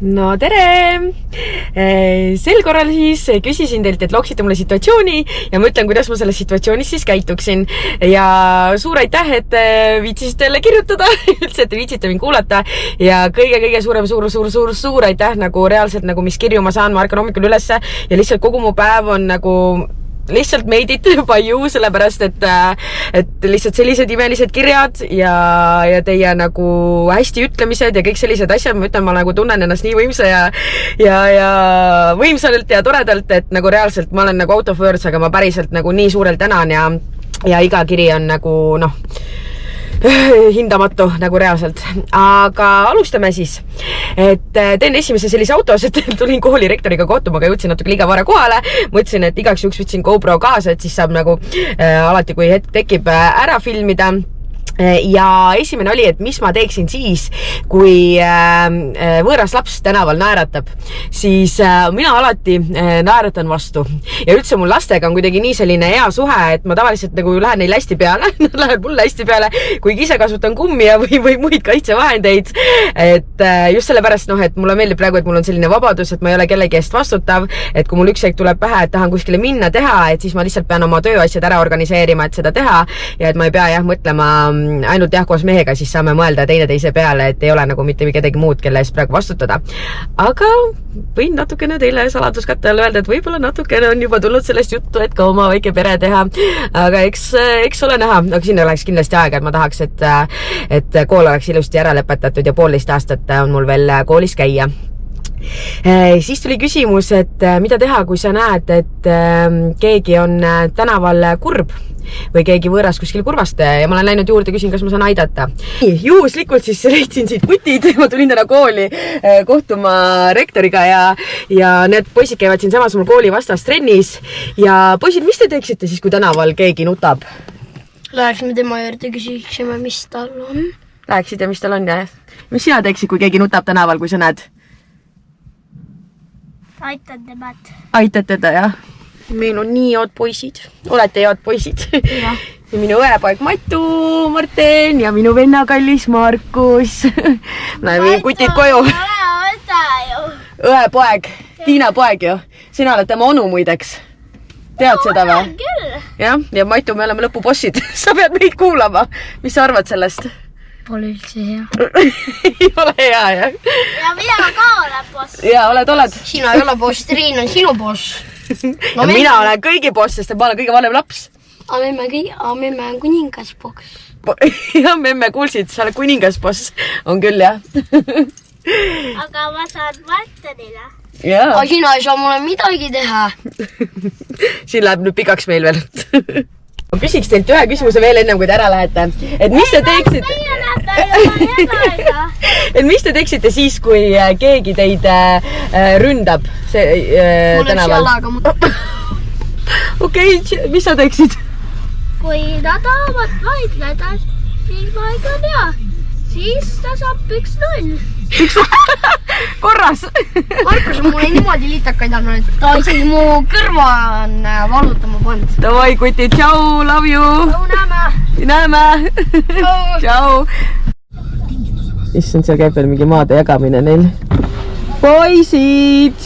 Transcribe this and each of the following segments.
No tere! Sel korral siis küsisin teilt, et looksite mulle situatsiooni ja ma ütlen, kuidas ma selles situatsioonis siis käituksin. Ja suur aitäh, et viitsisite jälle kirjutada, üldse, et viitsite mind kuulata. Ja kõige suurem suur aitäh, nagu reaalselt, nagu mis kirju ma saan, ma ärkan hommikul ülesse ja lihtsalt kogu mu päev on nagu lihtsalt made it by you, sellepärast, et lihtsalt sellised imelised kirjad ja teie nagu hästi ütlemised ja kõik sellised asjad, ma ütlen, ma nagu tunnen ennast nii võimsa ja võimsalt ja toredalt, et nagu reaalselt ma olen nagu out of words, aga ma päriselt nagu nii suurelt tänan ja iga kiri on nagu hindamatu nagu reaalselt. Aga alustame siis, et teen esimese sellise autos, et tulin kooli rektoriga kohtuma, aga jõudsin natuke liiga vara kohale. Mõtlesin, et igaks juhuks võtsin GoPro kaasa, et siis saab nagu alati, kui hetk tekib, ära filmida. Ja esimene oli, et mis ma teeksin siis, kui võõras laps tänaval naeratab, siis mina alati naeratan vastu. Ja üldse mul lastega on kuidagi nii selline hea suhe, et ma tavaliselt nagu lähen neil hästi peale, nad läheb mulle hästi peale, kuigi ise kasutan kummi või muid kaitsevahendeid. Et just sellepärast, et mulle meeldib praegu, et mul on selline vabadus, et ma ei ole kellegi eest vastutav, et kui mul üks hetk tuleb pähe, et tahan kuskile minna teha, et siis ma lihtsalt pean oma tööasjad ära organiseerima, et seda teha ja et ma ei pea mõtlema ainult koos mehega, siis saame mõelda teineteise peale, et ei ole nagu mitte kedagi muud, kelle eest praegu vastutada. Aga võin natukene teile saladuskatte all öelda, et võib-olla natukene on juba tulnud sellest juttu, et ka oma väike pere teha. Aga eks ole näha, aga siin oleks kindlasti aega, et ma tahaks, et kool oleks ilusti ära lõpetatud ja 1,5 aastat on mul veel koolis käia. Siis tuli küsimus, et mida teha, kui sa näed, et keegi on tänaval kurb või keegi võõras kuskil kurvast ja ma olen läinud juurde, küsin, kas ma saan aidata. Juhuslikult siis leidsin siit putid, ma tulin täna kooli kohtuma rektoriga ja need poisid käivad siin samas mul kooli vastas trennis ja poisid, mis te teeksite siis, kui tänaval keegi nutab? Läheksime tema juurde, küsiksime, mis tal on. Läheksid ja mis tal on, jah? Mis sina teeksid, kui keegi nutab tänaval, kui sa näed? Aitan temad. Aitad teda, jah? Meil on nii head poisid. Olete head poisid. Ja minu õepoeg Matu, Marten ja minu venna kallis Markus. Läheme kutid koju. Õepoeg, Tiina poeg ju. Sina oled tema onu muideks. Tead seda või? Ja Matu, me oleme lõpubossid. Sa pead meid kuulama. Mis sa arvad sellest? Pole üldse hea. Ei ole hea, jah? Ja mina ka olen boss. Ja, oled. Sina ei ole boss, Triin on sinu boss. Ja mina olen kõigi boss, sest ma olen kõige vanem laps. Memme on kuningas boss. Ja, memme kuulsid, sa oled kuningas boss. On küll, jah. Aga ma saan Martenile. Aga sina ei saa mulle midagi teha. Siin läheb nüüd pikaks meil veel. Ma küsiks teilt ühe küsimuse veel ennem, kui te ära lähete. Et mis te teeksite? Et mis te teeksite siis, kui keegi teid ründab tänaval? Mul oleks jalaga mõte. Okei, mis sa teeksid? Kui nad tahavad vaidleda, siis ma ei tea. Siis ta saab 1-0. Korras. Markus on mulle niimoodi liitakaid andnud, et ta isegi mu kõrva on valutama pannud. Davai, kuti, tšau, love you. Näeme. Tšau. Issand, seal käib veel mingi maade jagamine neil. Poisid.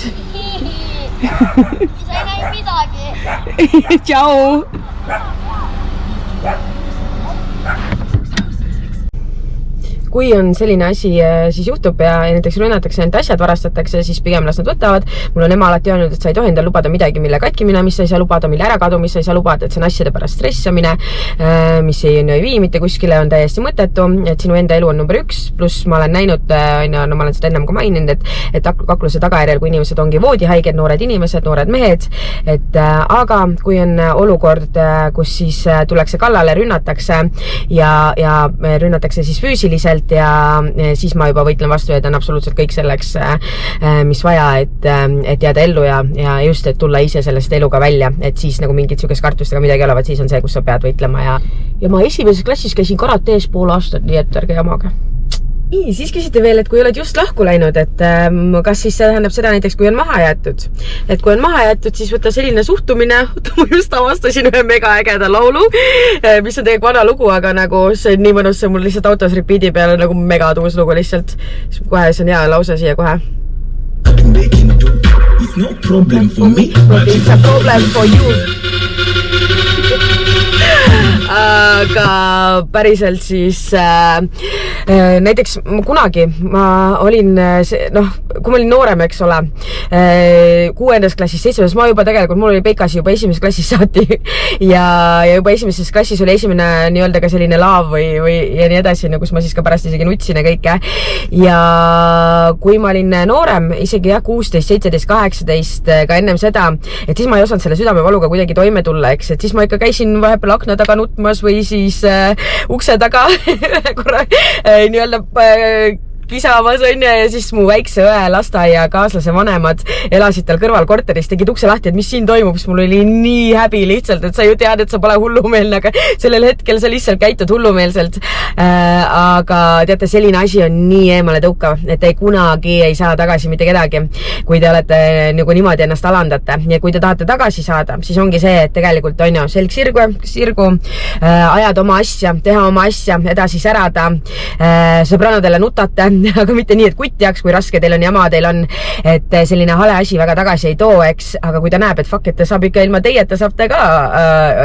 Sa ei näi midagi. Tšau. Kui on selline asi siis juhtub ja näiteks rünnatakse, need asjad varastatakse, siis pigem las nad võtavad. Mul on ema alati öelnud, et sa ei tohi endale lubada midagi, mille katkimine, mis sa ei saa lubada, mille ärakadu, mis sa ei saa lubada, et see on asjade pärast stressamine, mis ei vii mitte kuskile, on täiesti mõttetu, et sinu enda elu on number 1, pluss ma olen näinud, ma olen seda ennem ka maininud, et kakluse tagajärjel, kui inimesed ongi voodihaiged, noored inimesed, noored mehed, aga kui on olukord, kus siis tullakse kallale, rünnatakse ja rünnatakse siis füüsiliselt, ja siis ma juba võitlen vastu ja teen absoluutselt kõik selleks, mis vaja, et jääda ellu ja just, et tulla ise sellest eluga välja, et siis nagu mingit sugust kartustega midagi olevat, siis on see, kus sa pead võitlema ja ma esimeses klassis käisin karatees 1,5 aastat, nii et ärge jamage. Siis küsite veel, et kui oled just lahku läinud, et kas siis see tähendab seda näiteks, kui on maha jäetud. Et kui on maha jäetud, siis võtta selline suhtumine, ma just avastasin ühe mega ägeda laulu, mis on tegelikult vana lugu, aga nagu see on nii mõnus, see mul lihtsalt autos repeat'i peale nagu mega tuus lugu lihtsalt. Kohe see on hea lause siia kohe. no problem for me, but it's a problem for you. Aga päriselt siis näiteks kunagi ma olin, kui ma olin noorem, eks ole, 6. klassis, 7. ma juba tegelikult, mul oli peikas juba 1. klassis saati ja juba 1. klassis oli esimene nii-öelda ka selline laav või ja nii edasi, kus ma siis ka pärast isegi nutsin ja kõike. Ja kui ma olin noorem, isegi 16, 17, 18, ka ennem seda, et siis ma ei osanud selle südamevaluga kuidagi toime tulla, eks, et siis ma ikka käisin vahepeal akna taga nutmas või siis ukse taga korra nii-öelda kisamas on ja siis mu väikse õe lasteaia kaaslase vanemad elasid tal kõrval korteris, tegid ukse lahti, et mis siin toimub, siis mul oli nii häbi lihtsalt, et sa ju tead, et sa pole hullumeelne, aga sellel hetkel sa lihtsalt käitud hullumeelselt. Aga teate, selline asi on nii eemale tõukav, et ei kunagi ei saa tagasi mitte kedagi, kui te olete nagu niimoodi ennast alandate ja kui te tahate tagasi saada, siis ongi see, et tegelikult on ju selg sirgu, ajad oma asja, teha oma asja, edasi särada, sõbrannadele nutate, aga mitte nii, et kutt jääks, kui raske teil on jama, teil on, et selline hale asi väga tagasi ei too, eks, aga kui ta näeb, et fuck, et ta saab ikka ilma teieta saate ka,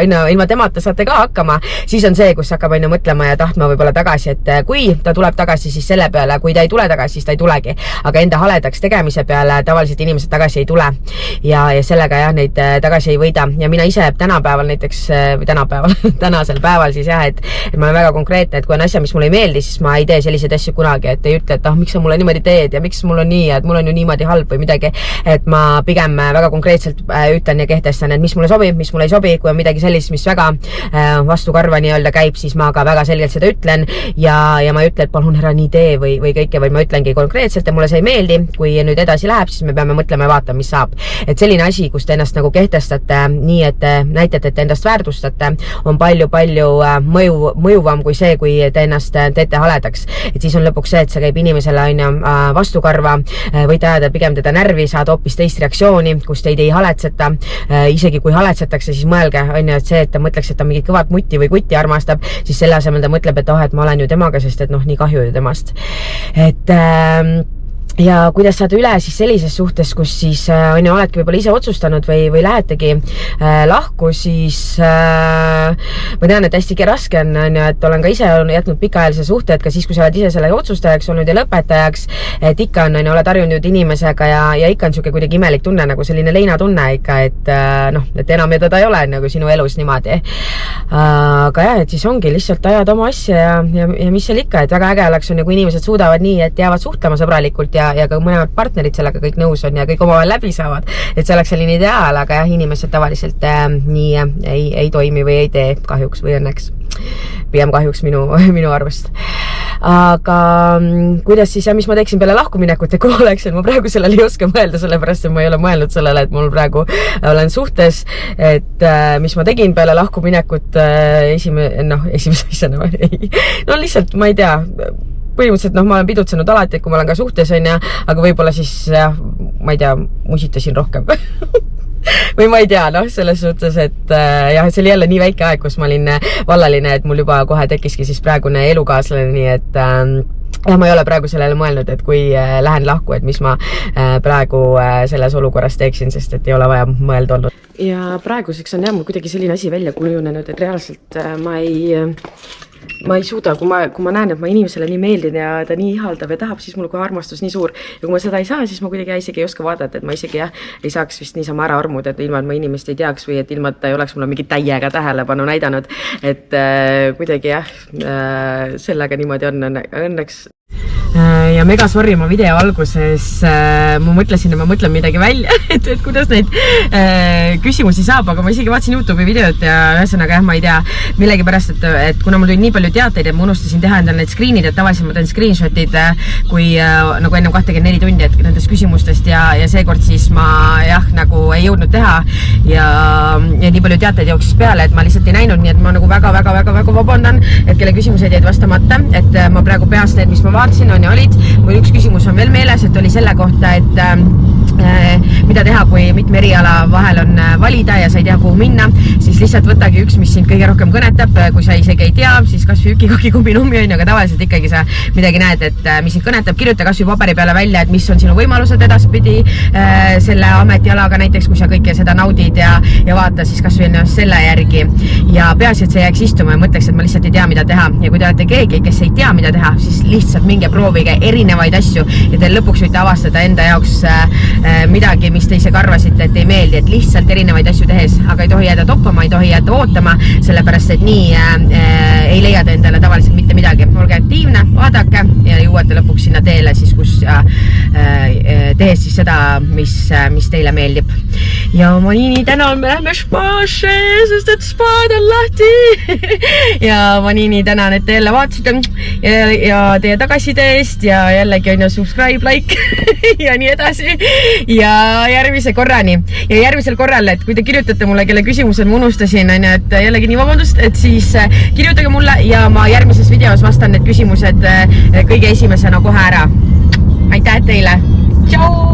ilma temata saate ka hakkama, siis on see, kus hakkab mõtlema ja tahtma võib-olla tagasi, et kui ta tuleb tagasi, siis selle peale, kui ta ei tule tagasi, siis ta ei tulegi, aga enda haledaks tegemise peale tavaliselt inimesed tagasi ei tule ja sellega jah, neid tagasi ei võida ja mina ise tänapäeval näiteks, või tänasel päeval siis jah, et ma olen väga konkreetne, et kui on asja, mis mulle ei meeldi, siis ma ei tee selliseid asju kunagi, et ei ütle, et miks sa mulle niimoodi teed ja miks mul on nii, et mul on ju niimoodi halb või midagi, et ma pigem väga konkreetselt ütlen ja kehtestan, et mis mulle sobib, mis mulle ei sobi, kui on midagi sellist, mis väga vastu karva nii-öelda käib, siis ma ka väga selgelt seda ütlen ja ma ei ütle, et palun ära nii tee või kõike, vaid ma ütlengi konkreetselt ja mulle see ei meeldi, kui nüüd edasi läheb, siis me peame mõtlema ja vaatama, mis saab. Et selline asi, kus te ennast nagu kehtestate nii, et näitate, et te endast väärtustate, on palju-palju mõjuvam kui see, kui te ennast teete haledaks. Et siis on lõpuks see, et see käib inimesele vastukarva, võite ajada pigem teda närvi, saada hoopis teist reaktsiooni, kus teid ei haletseta. Isegi kui haletsetakse, siis mõelge, et see, et ta mõtleks, et ta mingit kõvat mutti või kutti armastab, siis selle asemel ta mõtleb, et et ma olen ju temaga, sest et nii kahju ju temast. Et ja kuidas saada üle siis sellises suhtes, kus siis oledki võib-olla ise otsustanud või lähetegi lahku, siis ma tean, et hästi raske on, et olen ka ise jätnud pikaajalise suhte, et ka siis, kui sa oled ise selle otsustajaks olnud ja lõpetajaks, et ikka on, oled harjunud inimesega ja ikka on siuke kuidagi imelik tunne, nagu selline leinatunne ikka, et enam teda ei ole nagu sinu elus niimoodi. Aga jah, et siis ongi lihtsalt ajad oma asja ja mis seal ikka, et väga äge oleks on, kui inimesed suudavad nii, et jäävad suhtlema sõbralikult ja ka mõlemad partnerid sellega kõik nõus on ja kõik omavahel läbi saavad, et see oleks selline ideaal, aga jah, inimesed tavaliselt nii ei toimi või ei tee kahjuks või õnneks. Pigem kahjuks minu arvust. Aga kuidas siis ja mis ma teeksin peale lahkuminekut ja kui oleksin, ma praegu sellele ei oska mõelda, sellepärast et ma ei ole mõelnud sellele, et mul praegu olen suhtes, et mis ma tegin peale lahkuminekut esimese asjana lihtsalt ma ei tea, põhimõtteliselt ma olen pidutsenud alati, et kui ma olen ka suhtes aga võib-olla siis ma ei tea, musitasin rohkem või ma ei tea, selles suhtes, et jah, see oli jälle nii väike aeg, kus ma olin vallaline, et mul juba kohe tekkiski siis praegune elukaaslane, nii et ja ma ei ole praegu sellele mõelnud, et kui lähen lahku, et mis ma praegu selles olukorras teeksin, sest et ei ole vaja mõelda olnud. Ja praeguseks on jah, mul kuidagi selline asi välja kujunenud, et reaalselt ma ei suuda, kui ma näen, et ma inimesele nii meeldin ja ta nii ihaldab ja tahab, siis mul kohe armastus nii suur. Ja kui ma seda ei saa, siis ma kuidagi isegi ei oska vaadata, et ma isegi ei saaks vist niisama ära armuda, et ilma, et ma inimest ei teaks või et ilma, et ta ei oleks mulle mingi täiega tähelepanu näidanud. Et kuidagi jah, sellega niimoodi on õnneks. Ja mega sorry, ma video alguses ma mõtlesin, et ma mõtlen midagi välja, et kuidas neid küsimusi saab, aga ma isegi vaatasin YouTube'i videot ja ühesõnaga jah, ma ei tea millegi pärast, et kuna mul tuli nii palju teateid, et ma unustasin teha endale need screenid, et tavaliselt ma teen screenshotid kui nagu ennem 24 tundi et nendest küsimustest ja seekord siis ma jah, nagu ei jõudnud teha ja nii palju teateid jooksis peale, et ma lihtsalt ei näinud, nii et ma nagu väga vabandan, et kelle küsimused jäid vastamata, et ma praegu peast need, mis ma vaatasin, on ja olid. Mul üks küsimus on veel meeles, et oli selle kohta, et mida teha, kui mitme eriala vahel on valida ja sa ei tea, kuhu minna, siis lihtsalt võtagi üks, mis sind kõige rohkem kõnetab, kui sa isegi ei tea, siis kas või ükikoki kumbinummi on, aga tavaliselt ikkagi sa midagi näed, et mis sind kõnetab, kirjuta kas või paberi peale välja, et mis on sinu võimalused edaspidi selle ametialaga, näiteks kui sa kõike seda naudid ja vaata siis kas või ennast selle järgi ja peaasi, et sa jääks istuma ja mõtleks, et ma lihtsalt ei tea, mida teha ja kui te olete keegi, kes ei tea, mida teha, siis lihtsalt minge proovige erinevaid asju ja teil lõpuks võite avastada enda jaoks midagi, mis te isegi arvasite, et ei meeldi, et lihtsalt erinevaid asju tehes, aga ei tohi jääda toppama, ei tohi jääda ootama, sellepärast et nii ei leia te endale tavaliselt mitte midagi. Olge aktiivne, vaadake ja jõuate lõpuks sinna teele siis, kus tehes siis seda, mis teile meeldib. Ja ma nii tänan, me lähme spaasse, sest et spaad on lahti. Ja ma nii tänan, et te jälle vaatasite ja teie tagasiside eest ja jällegi on ju subscribe, like ja nii edasi. Ja järgmise korrani. Ja järgmisel korral, et kui te kirjutate mulle, kelle küsimused ma unustasin, et jällegi nii vabandust, et siis kirjutage mulle ja ma järgmises videos vastan need küsimused kõige esimesena kohe ära. Aitäh teile! Tšau!